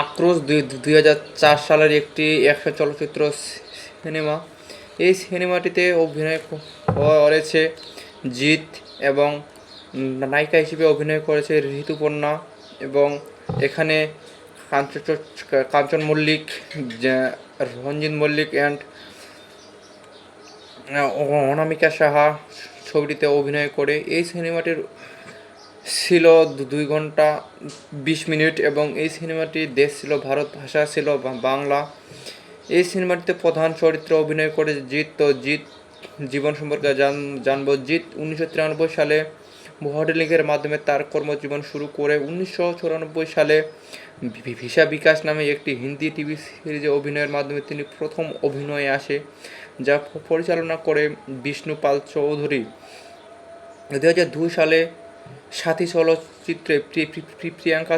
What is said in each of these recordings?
আক্রোশ 2004 সালের একটি অ্যাকশন চলচ্চিত্র সিনেমা। এই সিনেমাটিতে অভিনয় করেছে জিৎ এবং নায়িকা হিসেবে অভিনয় করেছে ঋতুপর্ণা এবং এখানে কাঞ্চন মল্লিক, রঞ্জিত মল্লিক অ্যান্ড অনামিকা সাহা ছবিটিতে অভিনয় করে। এই সিনেমাটির ছিল 2 ঘন্টা 20 মিনিট এবং এই সিনেমাটির দেশ ছিল ভারত, ভাষা ছিল বাংলা। এই সিনেমাটিতে প্রধান চরিত্রে অভিনয় করে জিৎ। তো জিৎ জীবন সম্পর্কে জানবো। জিৎ 1993 সালে মডেলিংয়ের মাধ্যমে তার কর্মজীবন শুরু করে 1994 সালে ভিসা বিকাশ নামে একটি হিন্দি টিভি সিরিজে অভিনয়ের মাধ্যমে তিনি প্রথম অভিনয়ে আসে, যা পরিচালনা করে বিষ্ণু পাল চৌধুরী। 2002 সালে সাথী চলচ্চিত্রে প্রিয়াঙ্কা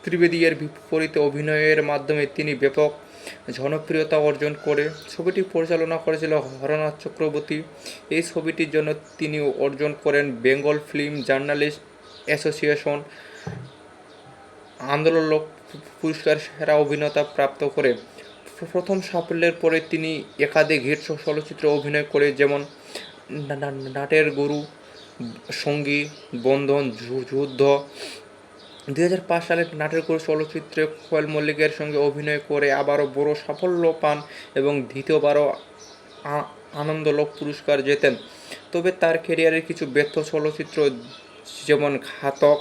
ত্রিবেদী এর বিপরীতে অভিনয়ের মাধ্যমে তিনি ব্যাপক জনপ্রিয়তা অর্জন করে। ছবিটি পরিচালনা করেছিল হরনাথ চক্রবর্তী। এই ছবিটির জন্য তিনি অর্জন করেন বেঙ্গল ফিল্ম জার্নালিস্ট অ্যাসোসিয়েশন আন্দোলক পুরস্কার সেরা অভিনেতা প্রাপ্ত করে। প্রথম সাফল্যের পরে তিনি একাধিক হিট চলচ্চিত্রে অভিনয় করে, যেমন নাটের গুরু, সঙ্গী, বন্ধন, যুদ্ধ। 2005 সালে নাটের গুরু চলচ্চিত্রে কোয়েল মল্লিকের সঙ্গে অভিনয় করে আবারও বড় সাফল্য পান এবং দ্বিতীয়বারও আনন্দলোক পুরস্কার জেতেন। তবে তার ক্যারিয়ারের কিছু ব্যর্থ চলচ্চিত্র যেমন ঘাতক,